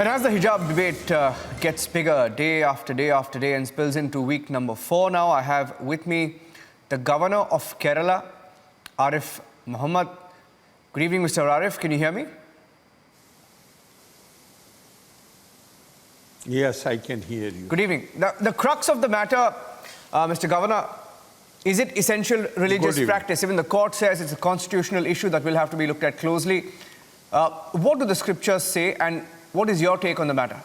And as the hijab debate gets bigger day after day after day and spills into week number 4 now, I have with me the Governor of Kerala, Arif, Mohammad. Good evening, Mr. Arif. Can you hear me? Yes, I can hear you. Good evening. The crux of the matter, Mr. Governor, is it essential religious practice? Even the court says it's a constitutional issue that will have to be looked at closely. What do the scriptures say, and what is your take on the matter?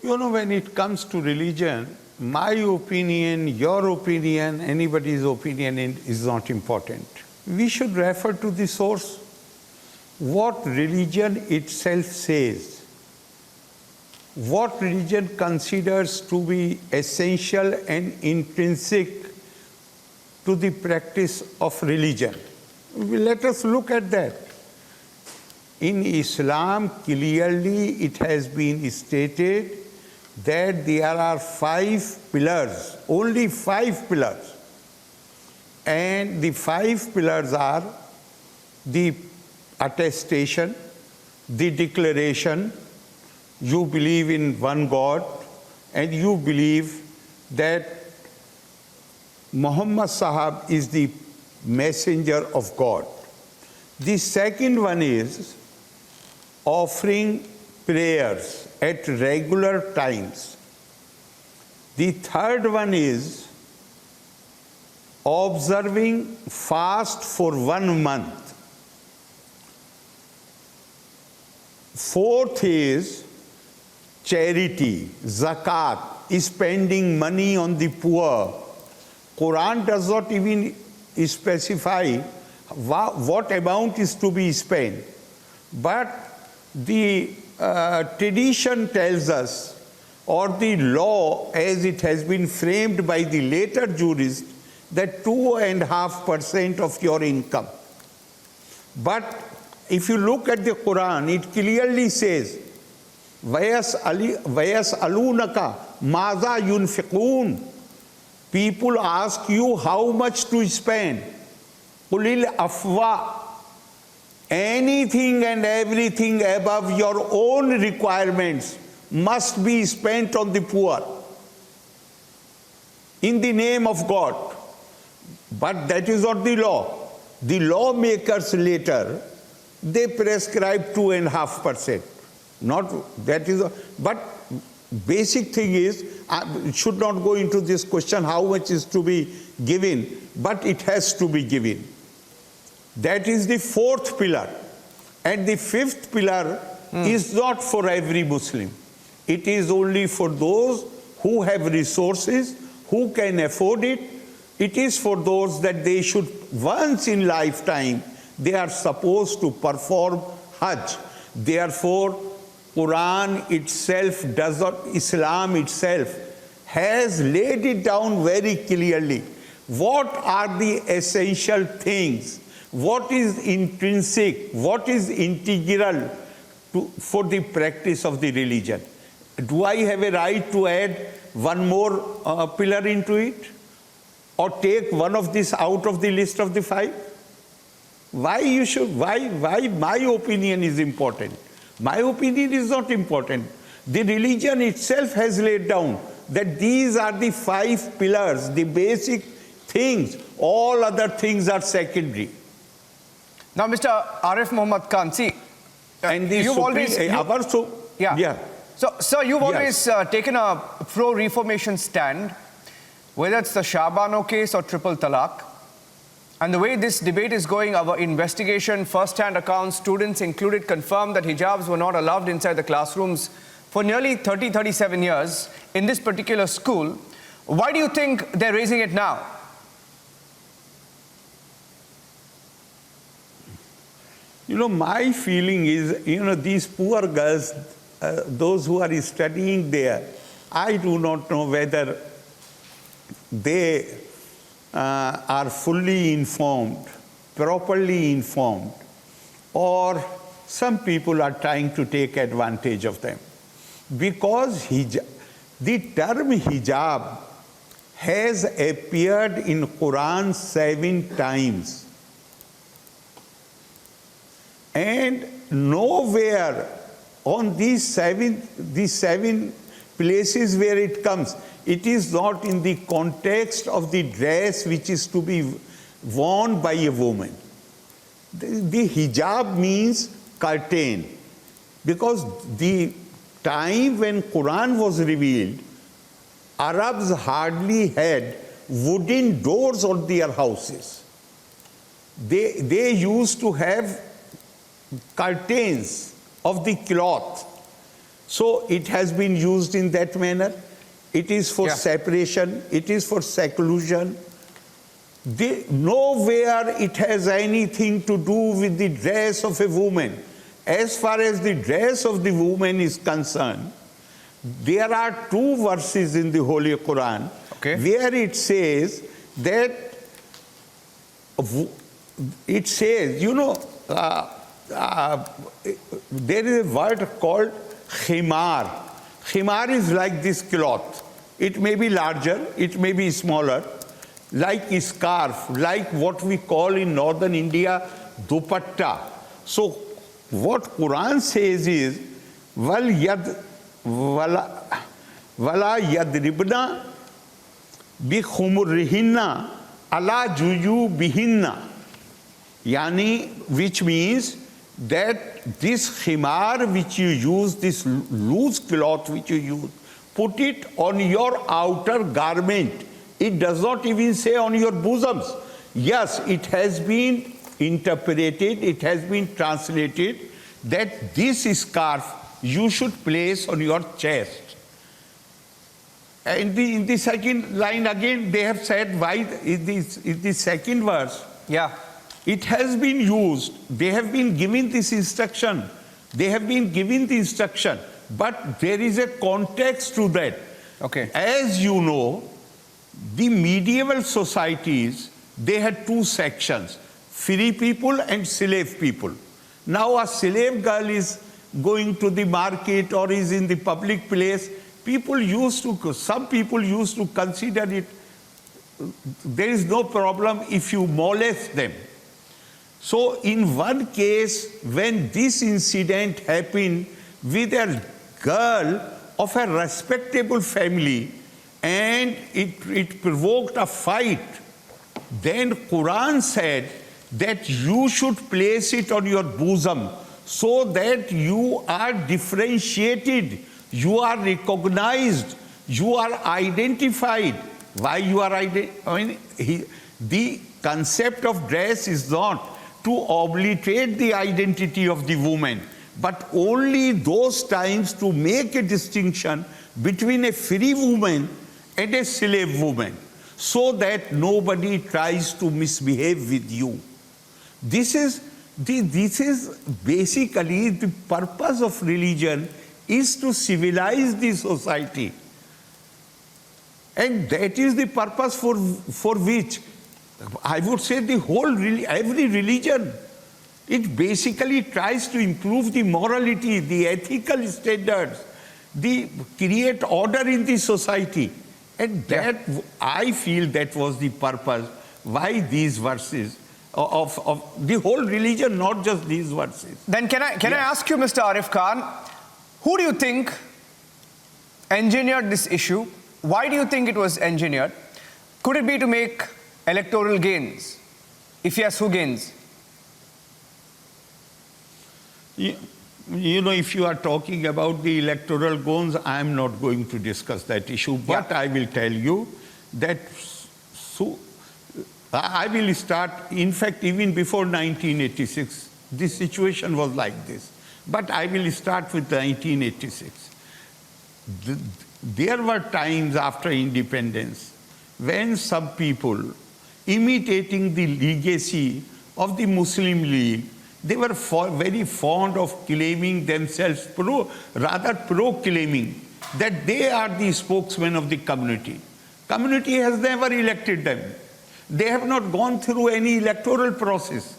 You know, when it comes to religion, my opinion, your opinion, anybody's opinion is not important. We should refer to the source. What religion itself says, what religion considers to be essential and intrinsic to the practice of religion. Let us look at that. In Islam, clearly it has been stated that there are 5 pillars, only 5 pillars. And the 5 pillars are the attestation, the declaration, you believe in one God, and you believe that Muhammad Sahab is the messenger of God. The second one is offering prayers at regular times. The third one is observing fast for 1 month. Fourth is charity, zakat, spending money on the poor. Quran does not even specify what amount is to be spent. But the tradition tells us, or the law as it has been framed by the later jurists, that 2.5% of your income. But if you look at the Quran, it clearly says, وَيَسْأَلُونَكَ مَاذَا يُنْفِقُونَ. People ask you how much to spend. قُلِ الْأَفْوَى. Anything and everything above your own requirements must be spent on the poor in the name of God. But that is not the law. The lawmakers later, they prescribe 2.5%. Not that is, but basic thing is, should not go into this question how much is to be given, but it has to be given. That is the 4th pillar. And the 5th pillar is not for every Muslim. It is only for those who have resources, who can afford it. It is for those that they should, once in lifetime, they are supposed to perform Hajj. Therefore, Quran itself does not, Islam itself has laid it down very clearly. What are the essential things? What is intrinsic? What is integral for the practice of the religion? Do I have a right to add one more pillar into it? Or take one of these out of the list of the 5? Why my opinion is important? My opinion is not important. The religion itself has laid down that these are the 5 pillars, the basic things. All other things are secondary. Now, Mr. Arif Muhammad Khan, see, and you've always... So, sir, you've always taken a pro-reformation stand, whether it's the Shabano case or triple talaq. And the way this debate is going, our investigation, first-hand accounts, students included, confirmed that hijabs were not allowed inside the classrooms for nearly 37 years in this particular school. Why do you think they're raising it now? You know, my feeling is, these poor girls, those who are studying there, I do not know whether they are fully informed, properly informed, or some people are trying to take advantage of them. Because the term hijab has appeared in Quran 7 times. And nowhere on these seven places where it comes, it is not in the context of the dress which is to be worn by a woman. The hijab means curtain, because the time when Quran was revealed, Arabs hardly had wooden doors on their houses. They used to have curtains of the cloth. So it has been used in that manner. It is for separation, it is for seclusion. Nowhere it has anything to do with the dress of a woman. As far as the dress of the woman is concerned, there are two verses in the Holy Quran where it says that, it says, there is a word called khimar. Khimar is like this cloth. It may be larger, it may be smaller, like a scarf, like what we call in northern India, dupatta. So what Quran says is, wala yadribna bi khumurihinna ala juju bihinna. Yani, which means that this khimar which you use, this loose cloth which you use, put it on your outer garment. It does not even say on your bosoms. Yes, it has been interpreted, it has been translated that this scarf you should place on your chest. And in the second line again, they have said, why in the second verse, it has been used, they have been given this instruction, but there is a context to that. As you know, the medieval societies, they had two sections, free people and slave people. Now a slave girl is going to the market or is in the public place, some people used to consider it, there is no problem if you molest them. So in one case, when this incident happened with a girl of a respectable family and it provoked a fight, then Quran said that you should place it on your bosom so that you are differentiated, you are recognized, you are identified. Why you are identified? The concept of dress is not to obliterate the identity of the woman, but only those times to make a distinction between a free woman and a slave woman, so that nobody tries to misbehave with you. This is basically the purpose of religion, is to civilize the society. And that is the purpose for which I would say every religion, it basically tries to improve the morality, the ethical standards, create order in the society. And that, I feel that was the purpose why these verses of the whole religion, not just these verses. Then can I ask you, Mr. Arif Khan, who do you think engineered this issue? Why do you think it was engineered? Could it be to make electoral gains? If yes, who gains? You know, if you are talking about the electoral gains, I am not going to discuss that issue, but I will tell you that I will start, in fact, even before 1986, this situation was like this. But I will start with 1986. There were times after independence when some people, imitating the legacy of the Muslim League, they were very fond of claiming themselves, proclaiming that they are the spokesmen of the community. Community has never elected them. They have not gone through any electoral process,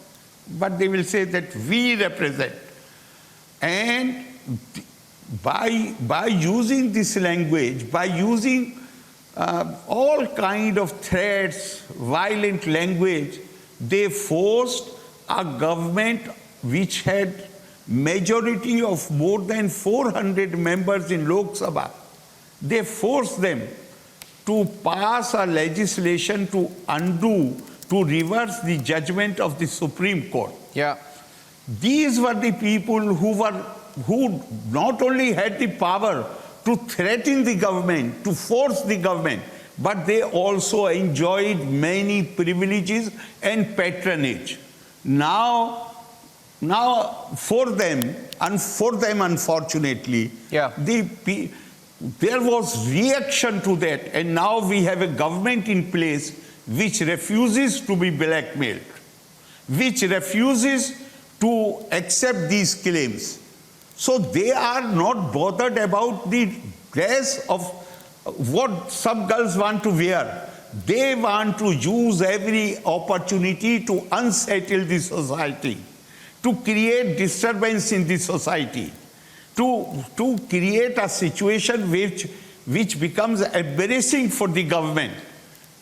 but they will say that we represent. And by using this language, by using all kind of threats, violent language, they forced a government which had majority of more than 400 members in Lok Sabha, they forced them to pass a legislation to reverse the judgment of the Supreme Court. Yeah. These were the people who not only had the power to threaten the government, to force the government, but they also enjoyed many privileges and patronage. Now for them unfortunately, yeah, there was reaction to that, and now we have a government in place which refuses to be blackmailed, which refuses to accept these claims. So they are not bothered about the dress of what some girls want to wear. They want to use every opportunity to unsettle the society, to create disturbance in the society, to create a situation which becomes embarrassing for the government.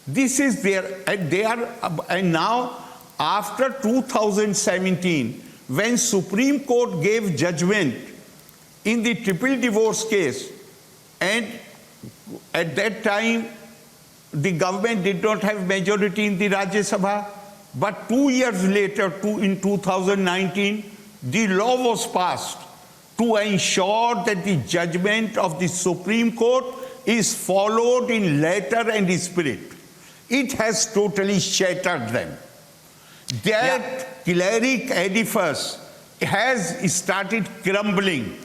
This is and now after 2017, when Supreme Court gave judgment in the triple divorce case, and at that time the government did not have majority in the Rajya Sabha, but 2 years later, in 2019, the law was passed to ensure that the judgment of the Supreme Court is followed in letter and spirit. It has totally shattered them. That cleric edifice has started crumbling.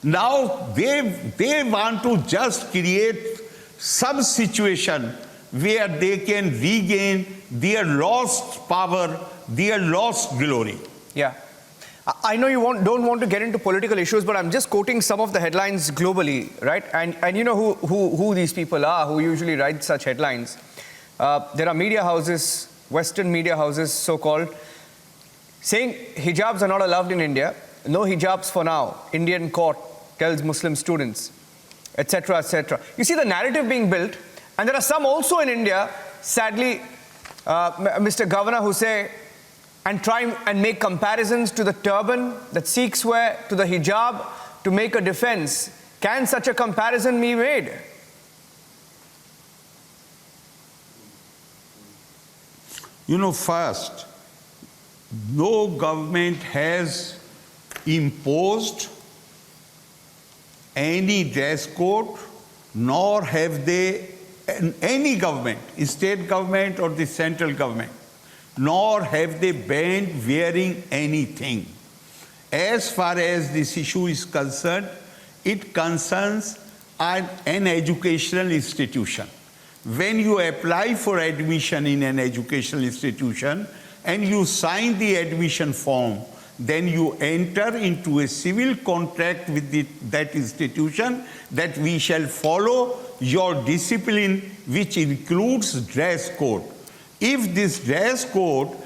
Now they want to just create some situation where they can regain their lost power, their lost glory. Yeah. I know you don't want to get into political issues, but I'm just quoting some of the headlines globally, right? And you know who these people are who usually write such headlines. There are media houses, Western media houses, so-called, saying hijabs are not allowed in India. No hijabs for now. Indian court tells Muslim students, etc., etc. You see the narrative being built, and there are some also in India, sadly, Mr. Governor, who say and try and make comparisons to the turban that Sikhs wear, to the hijab, to make a defense. Can such a comparison be made? You know, first, no government has imposed any dress code, nor have they, any government, state government or the central government, nor have they banned wearing anything. As far as this issue is concerned, it concerns an educational institution. When you apply for admission in an educational institution and you sign the admission form, then you enter into a civil contract with that institution that we shall follow your discipline, which includes dress code. If this dress code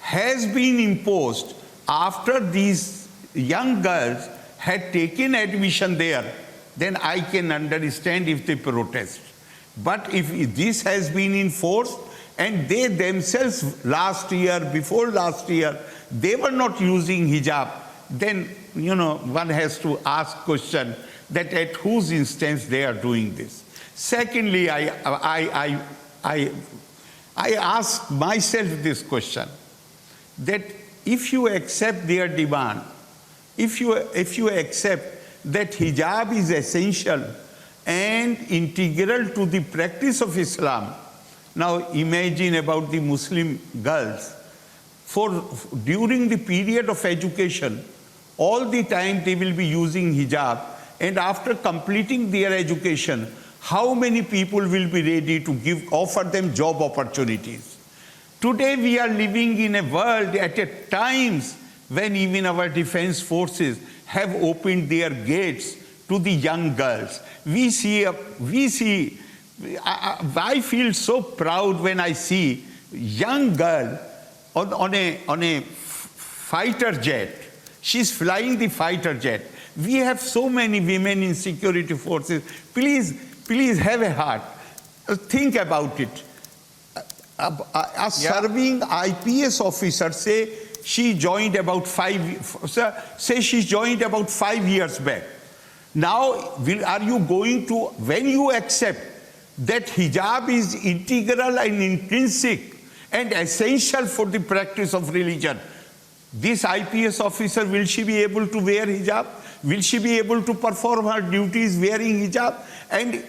has been imposed after these young girls had taken admission there, then I can understand if they protest. But if this has been enforced and they themselves last year, before last year, they were not using hijab, then, you know, one has to ask question that at whose instance they are doing this. Secondly, I ask myself this question, that if you accept their demand, if you accept that hijab is essential and integral to the practice of Islam, now imagine about the Muslim girls. During the period of education, all the time they will be using hijab, and after completing their education, how many people will be ready to offer them job opportunities? Today we are living in a world at times when even our defense forces have opened their gates to the young girls. I feel so proud when I see young girl on a fighter jet. She's flying the fighter jet. We have so many women in security forces. Please have a heart. Think about it. A serving IPS officer, say she joined about say she joined about 5 years back. Now, are you going to, when you accept that hijab is integral and intrinsic and essential for the practice of religion, this IPS officer, will she be able to wear hijab? Will she be able to perform her duties wearing hijab? And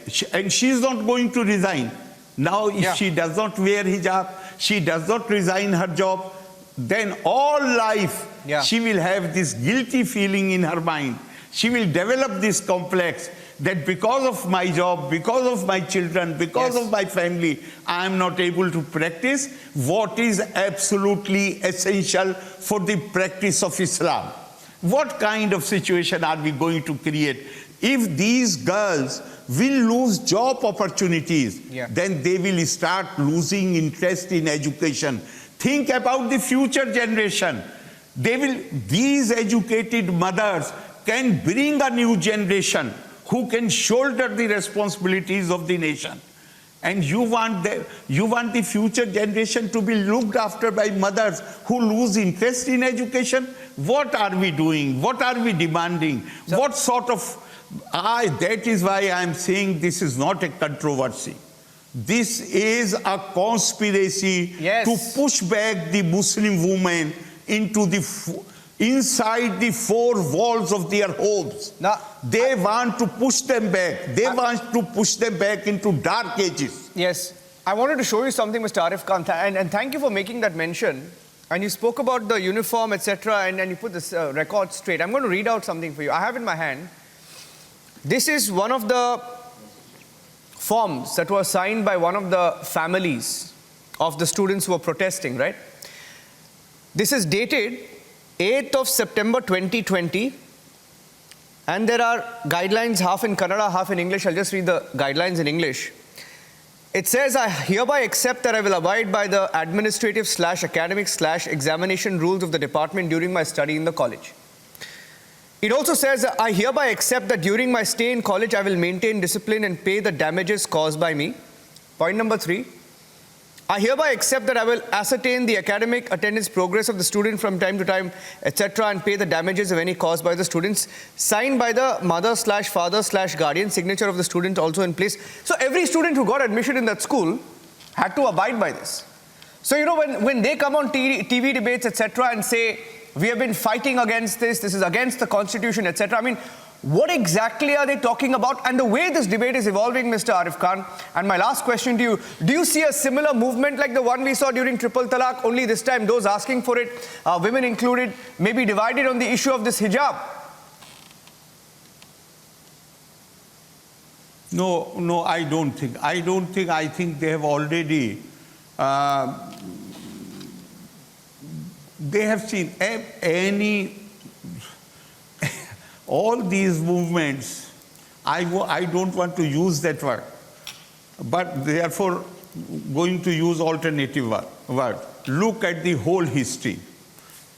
she is not going to resign. Now, if she does not wear hijab, she does not resign her job, then all life she will have this guilty feeling in her mind. She will develop this complex that because of my job, because of my children, because of my family, I am not able to practice what is absolutely essential for the practice of Islam. What kind of situation are we going to create? If these girls will lose job opportunities, then they will start losing interest in education. Think about the future generation. These educated mothers can bring a new generation who can shoulder the responsibilities of the nation. And you want the future generation to be looked after by mothers who lose interest in education? What are we doing? What are we demanding? What sort of... that is why I am saying this is not a controversy. This is a conspiracy to push back the Muslim women into inside the four walls of their homes. They want to push them back. They want to push them back into dark ages. Yes. I wanted to show you something, Mr. Arif Khan, and thank you for making that mention. And you spoke about the uniform, etc., and you put this record straight. I'm going to read out something for you. I have in my hand. This is one of the forms that was signed by one of the families of the students who were protesting, right? This is dated 8th of September 2020, and there are guidelines half in Kannada, half in English. I'll just read the guidelines in English. It says, I hereby accept that I will abide by the administrative/academic/examination rules of the department during my study in the college. It also says, I hereby accept that during my stay in college, I will maintain discipline and pay the damages caused by me. Point number 3, I hereby accept that I will ascertain the academic attendance progress of the student from time to time, etc., and pay the damages of any caused by the students. Signed by the mother/father/guardian, signature of the student also in place. So every student who got admission in that school had to abide by this. So, you know, when they come on TV debates, etc., and say, we have been fighting against this is against the Constitution, etc., I mean, what exactly are they talking about? And the way this debate is evolving, Mr. Arif Khan, and my last question to you, do you see a similar movement like the one we saw during triple talaq, only this time those asking for it, women included, may be divided on the issue of this hijab? No, I don't think. I think they have already... they have seen all these movements. I don't want to use that word, but therefore going to use alternative word. Look at the whole history.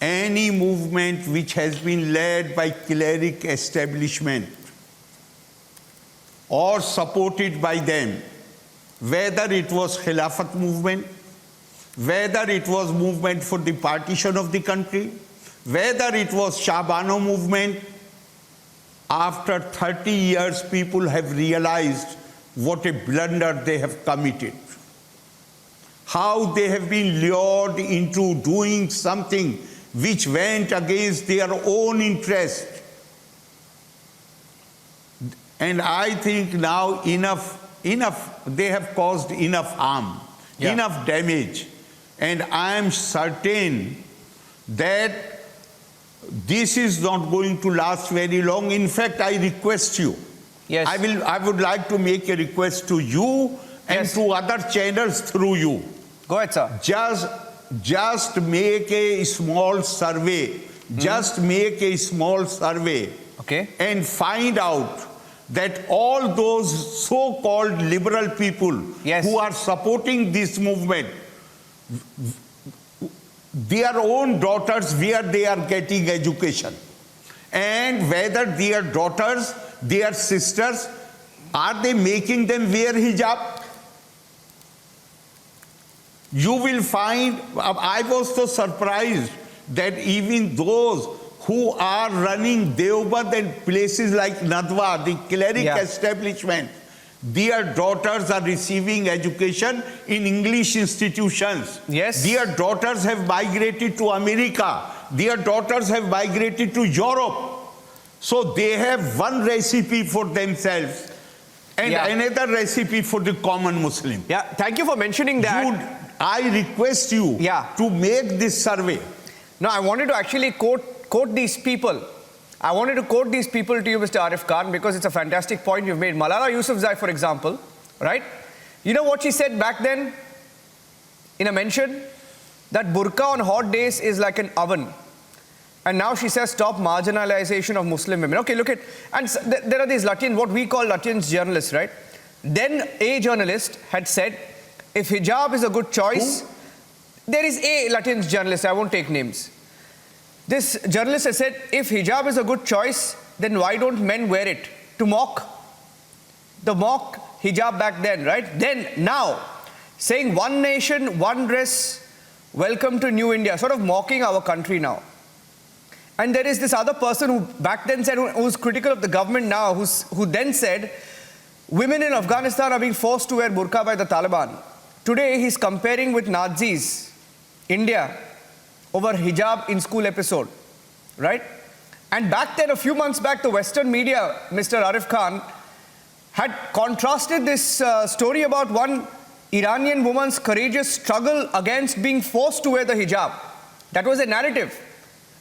Any movement which has been led by cleric establishment or supported by them, whether it was Khilafat movement, whether it was movement for the partition of the country, whether it was Shabano movement, after 30 years people have realized what a blunder they have committed. How they have been lured into doing something which went against their own interest. And I think now enough, they have caused enough harm, enough damage. And I am certain that this is not going to last very long. In fact, I request you. Yes. I would like to make a request to you and to other channels through you. Go ahead, sir. Just make a small survey. Just make a small survey. Okay. And find out that all those so-called liberal people who are supporting this movement, their own daughters, where they are getting education, and whether their daughters, their sisters, are they making them wear hijab? You will find, I was so surprised that even those who are running Deoband and places like Nadwa, the cleric establishment, their daughters are receiving education in English institutions. Yes. Their daughters have migrated to America. Their daughters have migrated to Europe. So they have one recipe for themselves and another recipe for the common Muslim. Yeah, thank you for mentioning that. I request you to make this survey. No, I wanted to actually quote these people. I wanted to quote these people to you, Mr. Arif Khan, because it's a fantastic point you've made. Malala Yousafzai, for example, right? You know what she said back then in a mention? That burqa on hot days is like an oven. And now she says, stop marginalization of Muslim women. Okay, look at, and there are these Latins, what we call Latins journalists, right? Then a journalist had said, if hijab is a good choice, there is a Latins journalist, I won't take names. This journalist has said, if hijab is a good choice, then why don't men wear it? To mock the mock hijab back then, right? Then, now, saying one nation, one dress, welcome to New India, sort of mocking our country now. And there is this other person who back then said, who's critical of the government now, who then said, women in Afghanistan are being forced to wear burqa by the Taliban. Today, he's comparing with Nazis, India, over hijab in school episode, right? And back then, a few months back, the Western media, Mr. Arif Khan, had contrasted this story about one Iranian woman's courageous struggle against being forced to wear the hijab. That was a narrative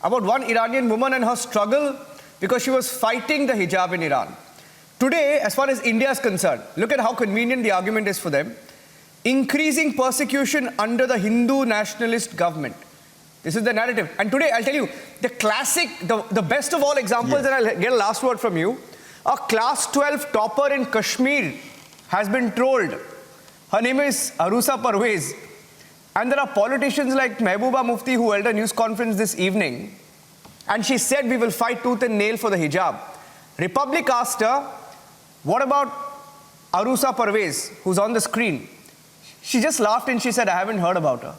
about one Iranian woman and her struggle because she was fighting the hijab in Iran. Today, as far as India is concerned, look at how convenient the argument is for them. Increasing persecution under the Hindu nationalist government. This is the narrative. And today, I'll tell you, the classic, the best of all examples, and I'll get a last word from you. A class 12 topper in Kashmir has been trolled. Her name is Arusa Parvez. And there are politicians like Mehbooba Mufti who held a news conference this evening. And she said, we will fight tooth and nail for the hijab. Republic asked her, what about Arusa Parvez, who's on the screen? She just laughed and she said, I haven't heard about her.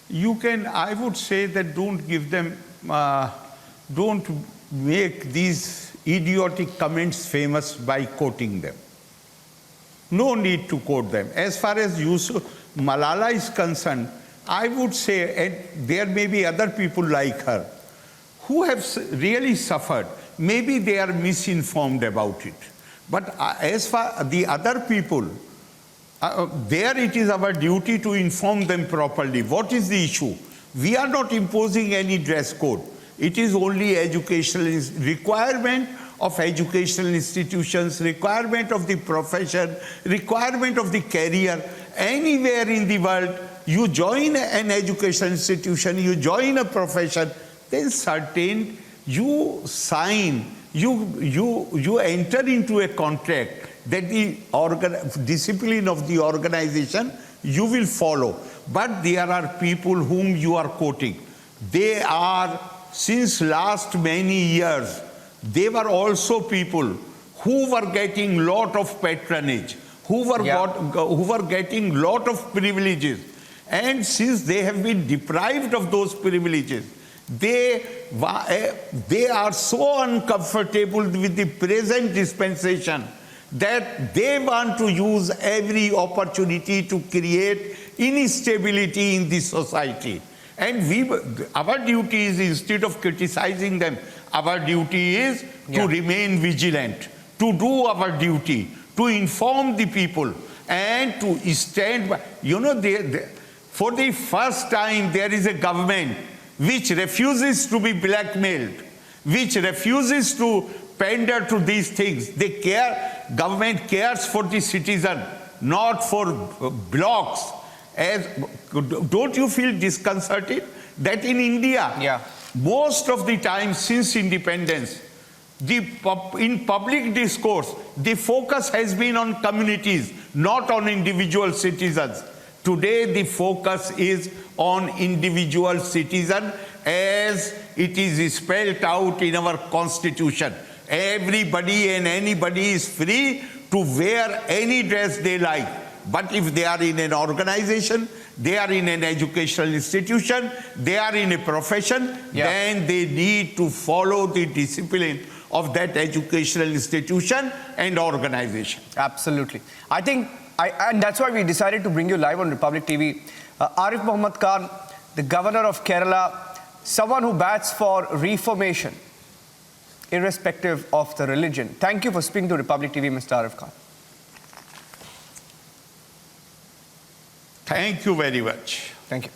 You can, I would say that don't give them, don't make these idiotic comments famous by quoting them. No need to quote them. As far as Malala is concerned, I would say, and there may be other people like her, who have really suffered. Maybe they are misinformed about it. But as far the other people, there it is our duty to inform them properly. What is the issue? We are not imposing any dress code. It is only educational requirement of educational institutions, requirement of the profession, requirement of the career. Anywhere in the world, you join an educational institution, you join a profession, then certain you sign, you enter into a contract that the discipline of the organization you will follow. But there are people whom you are quoting. They are, since last many years, they were also people who were getting lot of patronage, who were getting lot of privileges. And since they have been deprived of those privileges, they are so uncomfortable with the present dispensation that they want to use every opportunity to create instability in the society. And our duty is, instead of criticizing them, our duty is to remain vigilant, to do our duty, to inform the people, and to stand by. You know, for the first time, there is a government which refuses to be blackmailed, which refuses to pander to these things. They care, government cares for the citizen, not for blocks. Don't you feel disconcerted that in India, most of the time since independence, in public discourse, the focus has been on communities, not on individual citizens. Today, the focus is on individual citizen as it is spelled out in our constitution. Everybody and anybody is free to wear any dress they like. But if they are in an organization, they are in an educational institution, they are in a profession, then they need to follow the discipline of that educational institution and organization. Absolutely. I think, and that's why we decided to bring you live on Republic TV. Arif Mohammad Khan, the governor of Kerala, someone who bats for reformation, irrespective of the religion. Thank you for speaking to Republic TV, Mr. Arif Khan. Thank you very much. Thank you.